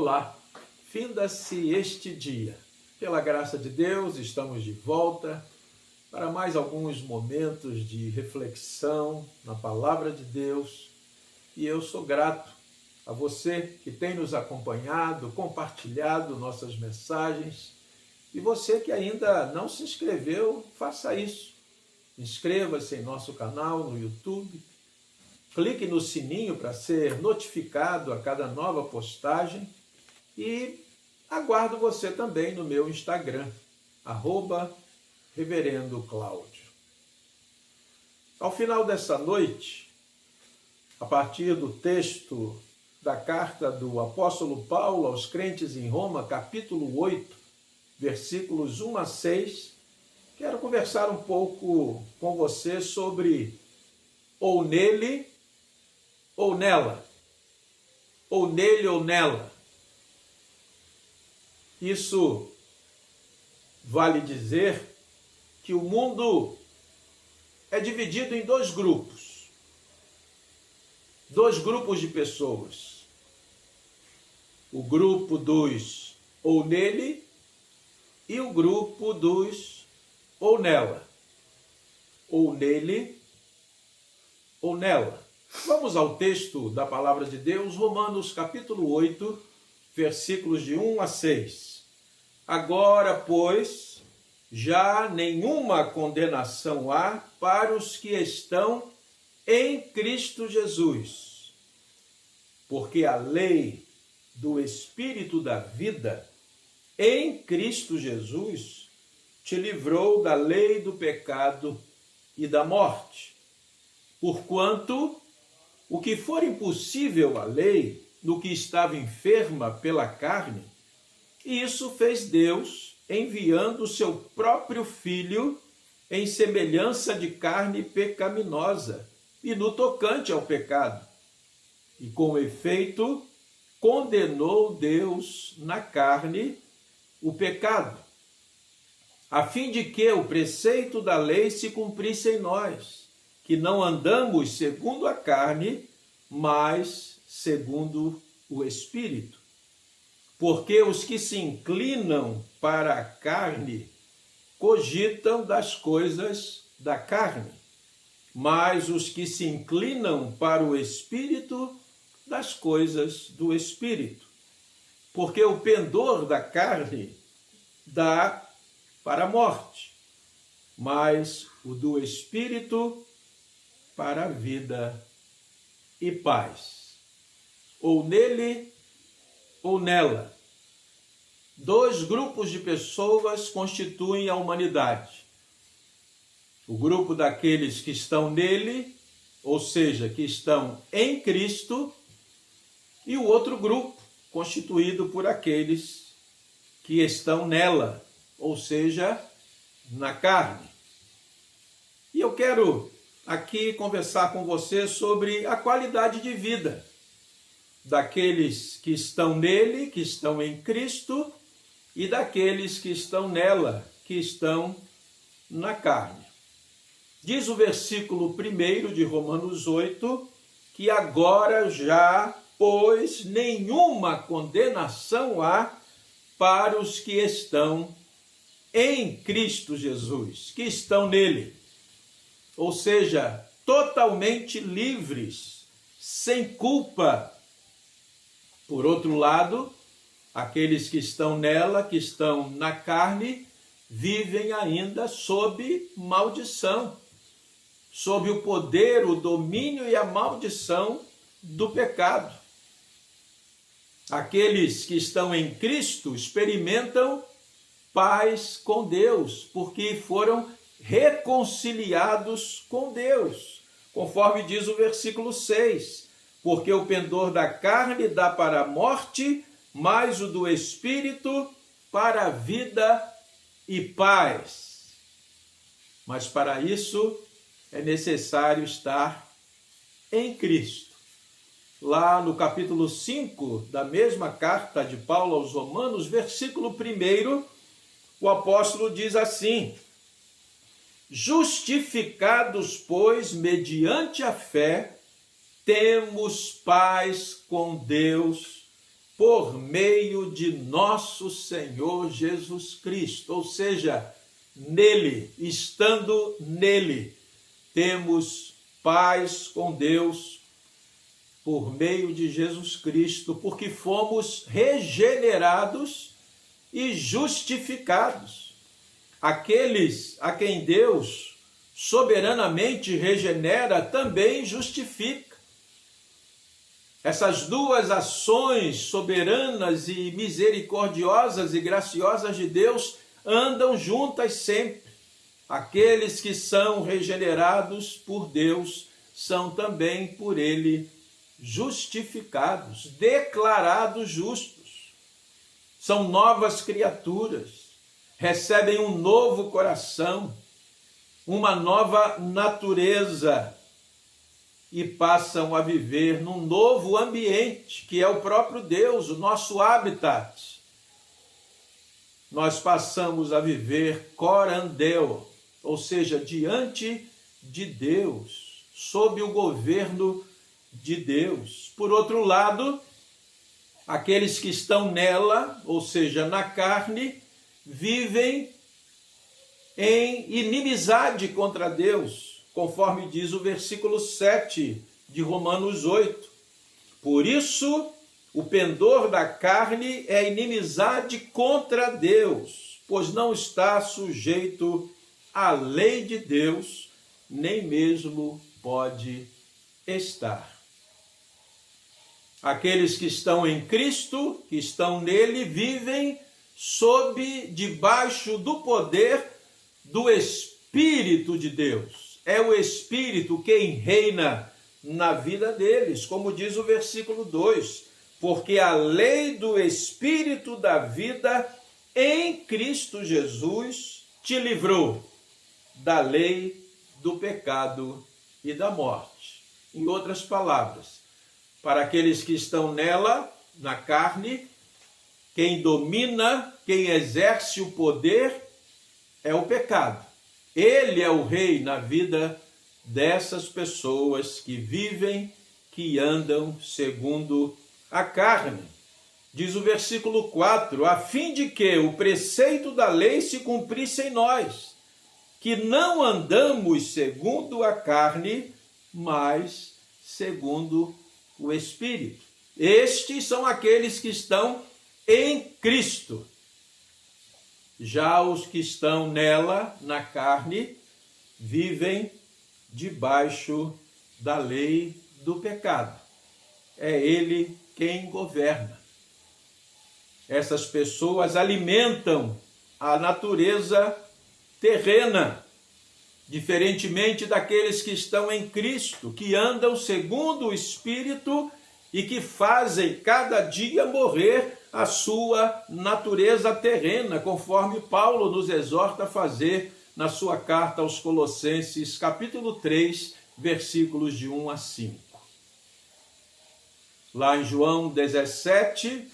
Olá, finda-se este dia. Pela graça de Deus, estamos de volta para mais alguns momentos de reflexão na Palavra de Deus. E eu sou grato a você que tem nos acompanhado, compartilhado nossas mensagens. E você que ainda não se inscreveu, faça isso. Inscreva-se em nosso canal no YouTube. Clique no sininho para ser notificado a cada nova postagem e aguardo você também no meu Instagram, @Reverendo Cláudio. Ao final dessa noite, a partir do texto da carta do apóstolo Paulo aos crentes em Roma, capítulo 8, versículos 1 a 6, quero conversar um pouco com você sobre ou nele ou nela, ou nele ou nela. Isso vale dizer que o mundo é dividido em dois grupos de pessoas. O grupo dos ou nele e o grupo dos ou nela. Ou nele ou nela. Vamos ao texto da palavra de Deus, Romanos capítulo 8, versículos de 1 a 6. Agora, pois, já nenhuma condenação há para os que estão em Cristo Jesus. Porque a lei do Espírito da vida em Cristo Jesus te livrou da lei do pecado e da morte. Porquanto o que for impossível à lei, no que estava enferma pela carne, isso fez Deus, enviando o seu próprio Filho em semelhança de carne pecaminosa e no tocante ao pecado. E com efeito, condenou Deus na carne o pecado, a fim de que o preceito da lei se cumprisse em nós, que não andamos segundo a carne, mas segundo o Espírito. Porque os que se inclinam para a carne cogitam das coisas da carne, mas os que se inclinam para o Espírito, das coisas do Espírito. Porque o pendor da carne dá para a morte, mas o do Espírito para a vida e paz. Ou nele ou nela. Dois grupos de pessoas constituem a humanidade. O grupo daqueles que estão nele, ou seja, que estão em Cristo, e o outro grupo, constituído por aqueles que estão nela, ou seja, na carne. E eu quero aqui conversar com você sobre a qualidade de vida daqueles que estão nele, que estão em Cristo, e daqueles que estão nela, que estão na carne. Diz o versículo 1 de Romanos 8, que agora já, pois, nenhuma condenação há para os que estão em Cristo Jesus, que estão nele. Ou seja, totalmente livres, sem culpa. Por outro lado, aqueles que estão nela, que estão na carne, vivem ainda sob maldição, sob o poder, o domínio e a maldição do pecado. Aqueles que estão em Cristo experimentam paz com Deus, porque foram reconciliados com Deus, conforme diz o versículo 6, porque o pendor da carne dá para a morte, mas o do Espírito para a vida e paz. Mas para isso é necessário estar em Cristo. Lá no capítulo 5 da mesma carta de Paulo aos Romanos, versículo 1, o apóstolo diz assim: justificados, pois, mediante a fé, temos paz com Deus por meio de nosso Senhor Jesus Cristo. Ou seja, nele, estando nele, temos paz com Deus por meio de Jesus Cristo, porque fomos regenerados e justificados. Aqueles a quem Deus soberanamente regenera, também justifica. Essas duas ações soberanas e misericordiosas e graciosas de Deus andam juntas sempre. Aqueles que são regenerados por Deus são também por Ele justificados, declarados justos. São novas criaturas, recebem um novo coração, uma nova natureza e passam a viver num novo ambiente, que é o próprio Deus, o nosso habitat. Nós passamos a viver corandeo, ou seja, diante de Deus, sob o governo de Deus. Por outro lado, aqueles que estão nela, ou seja, na carne, vivem em inimizade contra Deus, conforme diz o versículo 7 de Romanos 8. Por isso, o pendor da carne é inimizade contra Deus, pois não está sujeito à lei de Deus, nem mesmo pode estar. Aqueles que estão em Cristo, que estão nele, vivem debaixo do poder do Espírito de Deus. É o Espírito quem reina na vida deles, como diz o versículo 2, porque a lei do Espírito da vida em Cristo Jesus te livrou da lei do pecado e da morte. Em outras palavras, para aqueles que estão nela, na carne, quem domina, quem exerce o poder é o pecado. Ele é o rei na vida dessas pessoas que vivem, que andam segundo a carne. Diz o versículo 4, a fim de que o preceito da lei se cumprisse em nós, que não andamos segundo a carne, mas segundo o Espírito. Estes são aqueles que estão em Cristo. Já os que estão nela, na carne, vivem debaixo da lei do pecado. É ele quem governa. Essas pessoas alimentam a natureza terrena, diferentemente daqueles que estão em Cristo, que andam segundo o Espírito e que fazem cada dia morrer a sua natureza terrena, conforme Paulo nos exorta a fazer na sua carta aos Colossenses, capítulo 3, versículos de 1 a 5. Lá em João 17,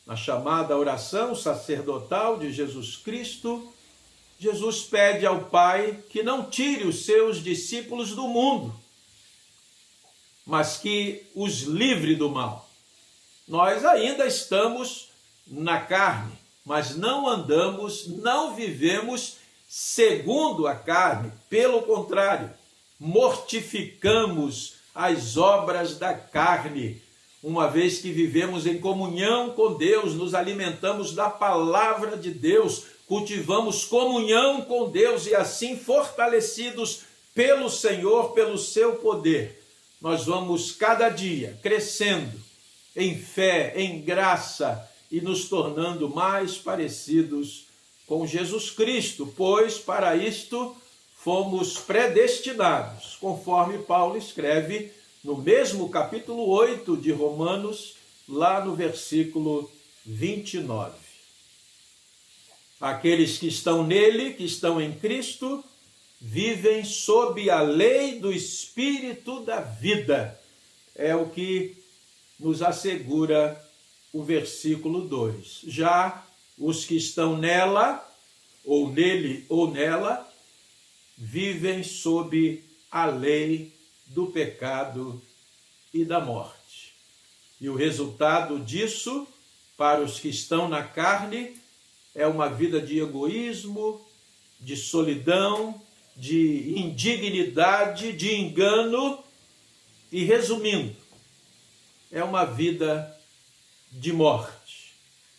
na chamada oração sacerdotal de Jesus Cristo, Jesus pede ao Pai que não tire os seus discípulos do mundo, mas que os livre do mal. Nós ainda estamos na carne, mas não andamos, não vivemos segundo a carne. Pelo contrário, mortificamos as obras da carne. Uma vez que vivemos em comunhão com Deus, nos alimentamos da palavra de Deus, cultivamos comunhão com Deus e assim fortalecidos pelo Senhor, pelo seu poder, nós vamos cada dia crescendo em fé, em graça e nos tornando mais parecidos com Jesus Cristo, pois para isto fomos predestinados, conforme Paulo escreve no mesmo capítulo 8 de Romanos, lá no versículo 29. Aqueles que estão nele, que estão em Cristo, vivem sob a lei do Espírito da vida. É o que nos assegura o versículo 2. Já os que estão nela, ou nele ou nela, vivem sob a lei do pecado e da morte. E o resultado disso para os que estão na carne, é uma vida de egoísmo, de solidão, de indignidade, de engano e, resumindo, é uma vida de morte.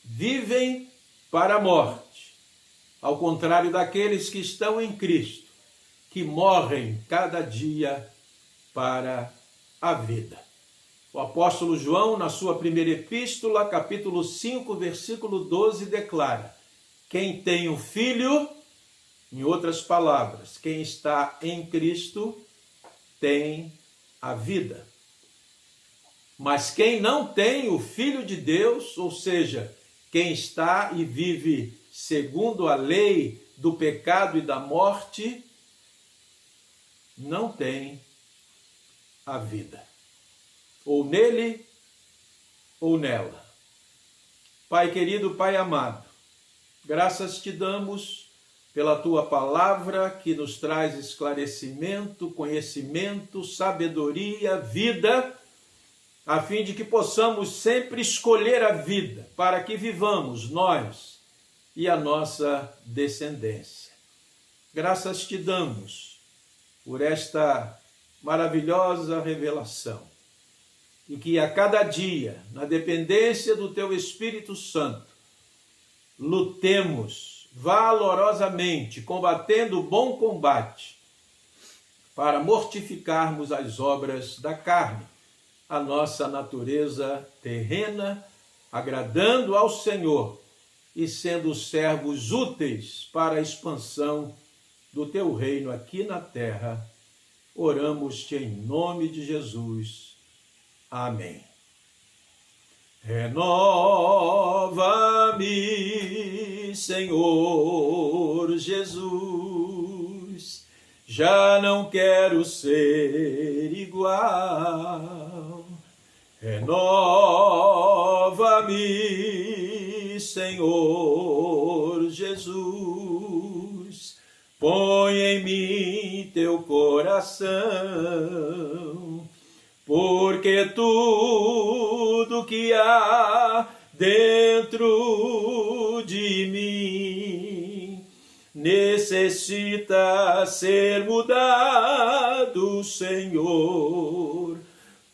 Vivem para a morte, ao contrário daqueles que estão em Cristo, que morrem cada dia para a vida. O apóstolo João, na sua primeira epístola, capítulo 5, versículo 12, declara: quem tem o Filho, em outras palavras, quem está em Cristo, tem a vida. Mas quem não tem o Filho de Deus, ou seja, quem está e vive segundo a lei do pecado e da morte, não tem a vida. Ou nele, ou nela. Pai querido, Pai amado, graças te damos pela tua palavra que nos traz esclarecimento, conhecimento, sabedoria, vida, a fim de que possamos sempre escolher a vida, para que vivamos nós e a nossa descendência. Graças te damos por esta maravilhosa revelação, e que a cada dia, na dependência do teu Espírito Santo, lutemos valorosamente, combatendo o bom combate, para mortificarmos as obras da carne, a nossa natureza terrena, agradando ao Senhor e sendo servos úteis para a expansão do teu reino aqui na terra. Oramos-te em nome de Jesus. Amém. Renova-me, Senhor Jesus, já não quero ser igual. Renova-me, Senhor Jesus, põe em mim teu coração, porque tudo que há dentro de mim necessita ser mudado, Senhor,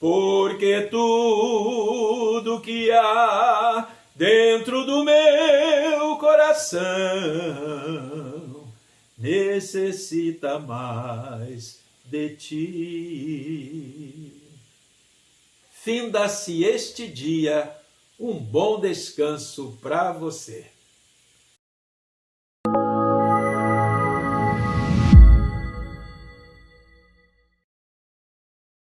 porque tudo que há dentro do meu coração necessita mais de ti. Finda-se este dia, um bom descanso para você.